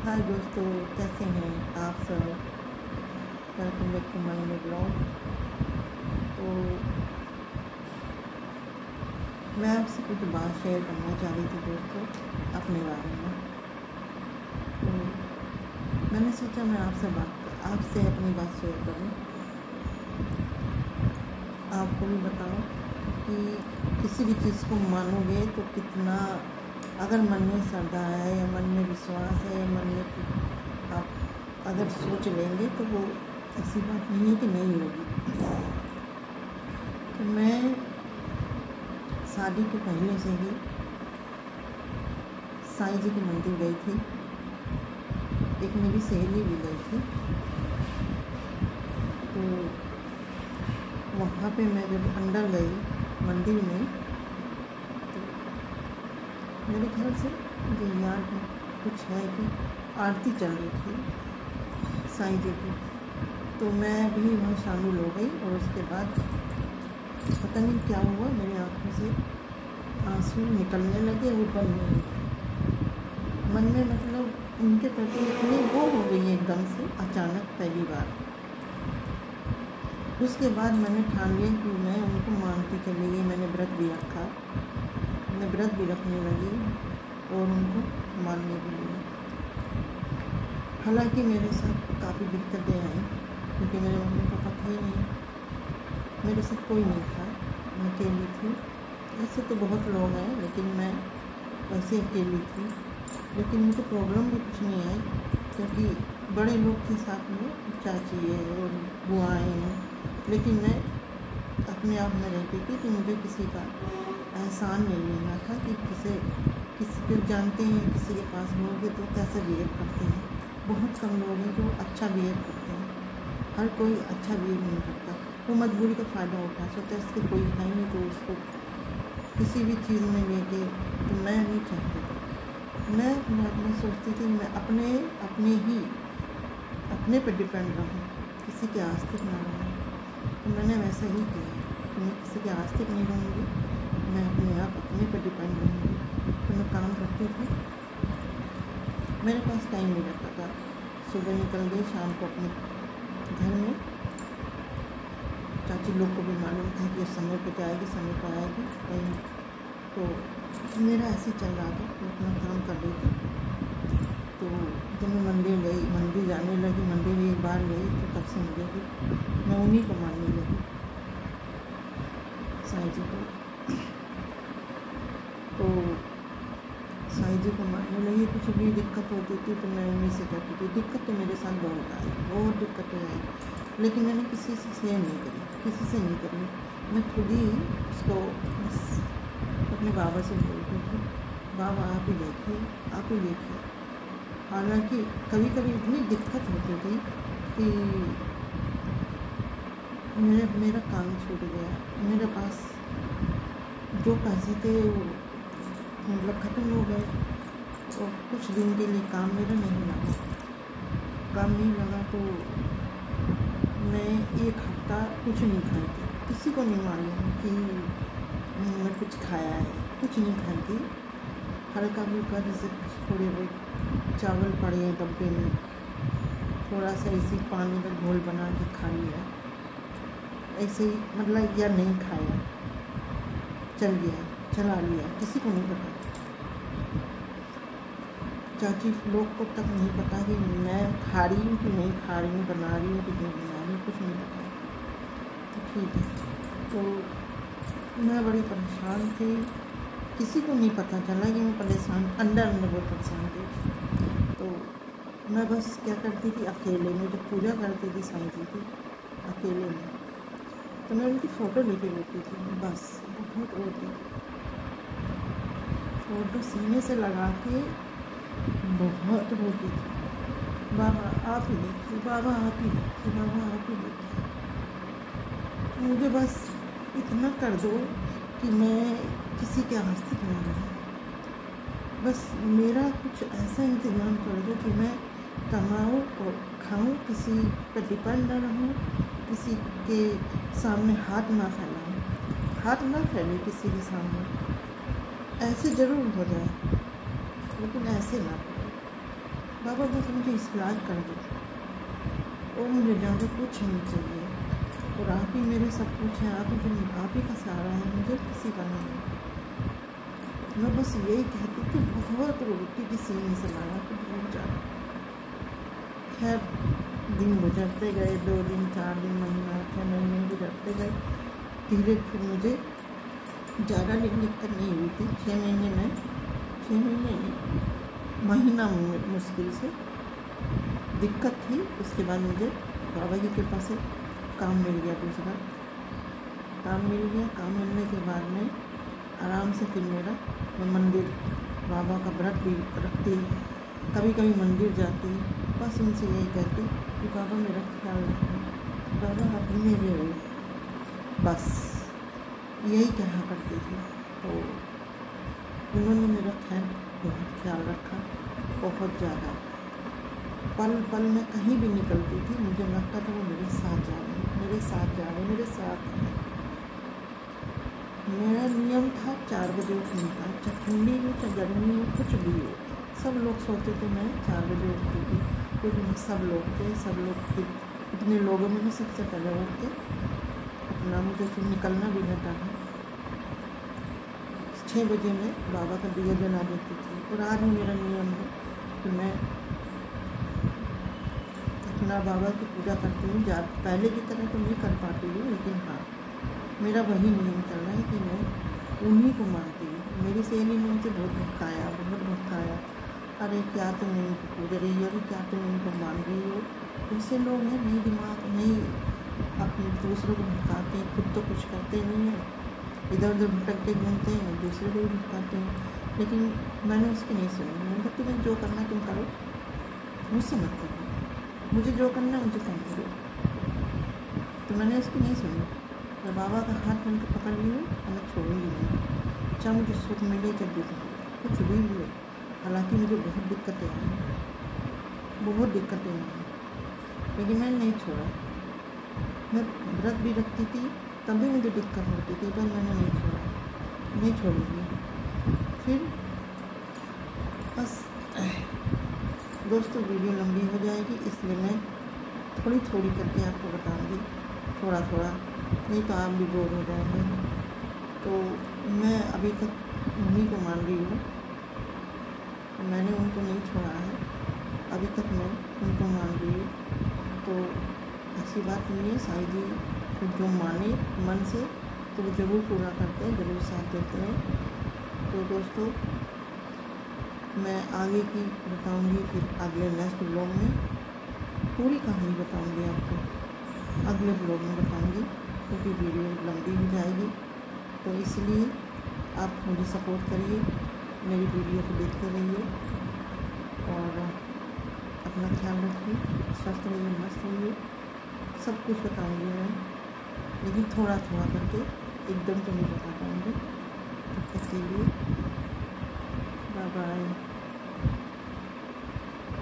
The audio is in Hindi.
हाय दोस्तों, कैसे हैं आप सब। Welcome back to my new blog. तो मैं आपसे कुछ बात शेयर करना चाह रही थी दोस्तों, अपने बारे में। तो मैंने सोचा मैं आपसे अपनी बात शेयर करूं, आपको भी बताऊं कि किसी भी चीज़ को मानोगे तो कितना, अगर मन में श्रद्धा है या मन में विश्वास है या मन में आप अगर सोच लेंगे तो वो ऐसी बात नहीं है कि नहीं होगी। तो मैं शादी के पहले से ही साईं जी के मंदिर गई थी। एक मेरी सहेली भी गई थी। तो वहाँ पे मैं जब अंदर गई मंदिर में, तो मेरे ख्याल से मुझे याद कुछ है कि आरती चल रही थी साईं जी की। तो मैं भी वहाँ शामिल हो गई और उसके बाद पता नहीं क्या हुआ, मेरी आँखों से आंसू निकलने लगे और बहने लगे। मन में मतलब उनके प्रति इतनी वो हो गई एकदम से अचानक पहली बार। उसके बाद मैंने ठान लिया कि मैं उनको मानती चली गई। मैंने व्रत भी रखा, मैं व्रत भी रखने लगी और उनको मानने भी लगी। हालांकि मेरे साथ काफ़ी दिक्कतें आई, क्योंकि मेरे मम्मी पापा थे ही नहीं, मेरे साथ कोई नहीं था, मैं अकेली थी। ऐसे तो बहुत लोग हैं लेकिन मैं वैसे अकेली थी। लेकिन मुझे प्रॉब्लम भी कुछ नहीं आई, क्योंकि बड़े लोग थे साथ में, चाची है और बुआएँ हैं। लेकिन मैं अपने आप में रहती थी कि मुझे किसी का एहसान नहीं लेना था कि किसी को जानते हैं, किसी के पास लोगे तो कैसे बिहेव करते हैं। बहुत कम लोग हैं जो अच्छा बिहेव करते हैं, हर कोई अच्छा बिहेव नहीं करता। वो मजबूरी का फ़ायदा उठा सोचता है इसके कोई है नहीं तो उसको किसी भी चीज़ में लेके। तो मैं नहीं चाहती थी, मैं अपने आप में सोचती थी मैं अपने पर डिपेंड रहूँ, किसी के आस्तिक ना रहूँ। तो मैंने वैसा ही किया कि मैं किसी के आस्तिक नहीं रहूँगी, मैं अपने पर डिपेंड रहूँगी। तो मैं काम करती थी, मेरे पास टाइम नहीं रहता था। सुबह निकल गई, शाम को अपने घर में। चाची लोग को भी मालूम था कि समय पर जाएगी, समय पर आएगी कहीं। तो मेरा ऐसे ही चल रहा था, मैं अपना काम कर रही थी। तो जब मैं मंदिर जाने लगी, मंदिर एक बार गई तो तब से मुझे भी मैं उन्हीं को मानने लगी, साईं जी को। तो साईं जी को मानने लगी। कुछ भी दिक्कत होती थी तो मैं उन्हीं से कहती थी। दिक्कत तो मेरे साथ बहुत दिक्कतें आई, लेकिन मैंने किसी से शेयर नहीं करी, किसी से नहीं करी। मैं खुद ही उसको बस अपने बाबा से बोलती थी, बाबा आप ही देखिए, आप ही देखिए। हालांकि कभी कभी इतनी दिक्कत होती थी कि मेरा काम छूट गया, मेरे पास जो पैसे थे वो मतलब ख़त्म हो गए और कुछ दिन के लिए काम मेरा नहीं लगा। तो मैं एक हफ्ता कुछ नहीं खाई थी, किसी को नहीं मालूम कि मैं कुछ खाया है, कुछ नहीं खाई थी। हल्का फुल्का जैसे थोड़े बहुत चावल पड़े हैं डब्बे में, थोड़ा सा इसी पानी का घोल बना के खा लिया, ऐसे ही मतलब, या नहीं खाया, चला लिया, किसी को नहीं पता। चाची लोग को तक नहीं पता कि मैं खा रही हूँ कि नहीं खा रही हूँ, बना रही हूँ कि नहीं बना रही हूँ, कुछ नहीं पता। तो ठीक है। तो मैं बड़ी परेशान थी, किसी को नहीं पता चला कि मैं परेशान, अंदर बहुत परेशान थी। तो मैं बस क्या करती थी, अकेले में जब पूजा करती थी साईं जी की, अकेले में, तो मैं उनकी फ़ोटो लेके रोती थी, बस बहुत रोती थी। फ़ोटो सीने से लगा के बहुत रोती थी, बाबा आप ही देखिए, बाबा आप ही देखिए, बाबा आप ही देखिए। मुझे बस इतना कर दो कि मैं किसी के आस्तिक न रहूँ, बस मेरा कुछ ऐसा इंतज़ाम कर दो कि मैं कमाऊँ और खाऊँ, किसी पर डिपेंड न रहूँ, किसी के सामने हाथ ना फैले किसी के सामने। ऐसे ज़रूर हो जाए लेकिन ऐसे ना हो। बाबा बस मुझे इस्लाह कर दो और मुझे ज़्यादा कुछ नहीं चाहिए, और आप ही मेरे सब कुछ हैं, आप ही का सहारा है, मुझे किसी का नहीं है। मैं बस यही कहती थी, बहुत रोटी की सीने से लाया तो बहुत ज़्यादा। खैर दिन गुजरते गए, 2 दिन 4 दिन महीना 6 महीने गुजरते गए। धीरे फिर मुझे ज़्यादा दिक्कत नहीं हुई थी। 6 महीने महीना मुश्किल से दिक्कत थी। उसके बाद मुझे बाबा की कृपा से काम मिल गया, दूसरा काम मिल गया। काम मिलने के बाद में आराम से फिर मैं मंदिर बाबा का व्रत भी रखती, कभी कभी मंदिर जाती, बस उनसे यही कहती कि बाबा मेरा ख्याल रखना, बाबा आप मेरे हो, बस यही कहा करती थी। तो उन्होंने मेरा बहुत ख्याल रखा, बहुत ज़्यादा। पल पल में कहीं भी निकलती थी, मुझे लगता था वो मेरे साथ जा रहे हैं, मेरे साथ हैं। मेरा नियम था 4 बजे उठने का, चाहे ठंडी हो चाहे गर्मी हो, कुछ भी हो। सब लोग सोते थे मैं 4 बजे उठती थी, क्योंकि सब लोग इतने लोगों में सबसे पहले उठ के अपना मुझे फिर निकलना भी रहता था। 6 बजे मैं बाबा का दिया जला देती थी, और आज भी मेरा नियम है कि मैं अपना बाबा की पूजा करती हूँ। पहले की तरह तो नहीं कर पाती हूँ, लेकिन हाँ मेरा वही नियम चल रहा है कि मैं उन्हीं को मानती हूँ। मेरी सहेली ने मुझे बहुत भटकाया, अरे क्या तुम इनको पूज रही हो, अरे क्या तुम इनको मान रही हो। ऐसे लोग हैं, नहीं दिमाग नहीं, अपने दूसरों को भटकाते हैं, खुद तो कुछ करते नहीं हैं, इधर उधर भटकते घूमते हैं, दूसरे को भी भटकाते हैं। लेकिन मैंने उसकी नहीं सुनी। मैंने कहा तुम्हें जो करना तुम करो, मुझसे मत करो, मुझे जो करना मुझे तुम करो। तो मैंने उसकी नहीं सुनी। तो बाबा का हाथ मैंने पकड़ लिया और मैं छोड़ूंगी नहीं, चाहे मुझे सुख मिले चाहे दुख मिले, कुछ भी मिले। हालांकि मुझे बहुत दिक्कतें आई, लेकिन मैंने नहीं छोड़ा। मैं व्रत भी रखती थी, तब भी मुझे दिक्कत होती थी, पर मैंने नहीं छोड़ा, नहीं छोड़ूंगी। फिर बस दोस्तों वीडियो लंबी हो जाएगी, इसलिए मैं थोड़ी करके आपको बताऊंगी, थोड़ा, नहीं तो आप भी बोर हो जाएंगे। तो मैं अभी तक उन्हीं को मान रही हूँ, मैंने उनको नहीं छोड़ा है, अभी तक मैं उनको मान रही हूँ। तो ऐसी बात नहीं है, साईं जी जो माने मन से तो वो ज़रूर पूरा करते हैं, ज़रूर साथ देते हैं। तो दोस्तों मैं आगे की बताऊंगी, फिर अगले नेक्स्ट ब्लॉग में पूरी कहानी बताऊंगी आपको, अगले ब्लॉग में बताऊंगी, क्योंकि वीडियो लंबी हो जाएगी। तो इसलिए आप मुझे सपोर्ट करिए, मेरी वीडियो को देखते रहिए और अपना ख्याल रखिए, स्वस्थ रहिए, मस्त रहिए। सब कुछ बताऊंगी मैं, लेकिन थोड़ा करके, एकदम तो नहीं बता पाऊँगी। तब तक के लिए बाय बाय।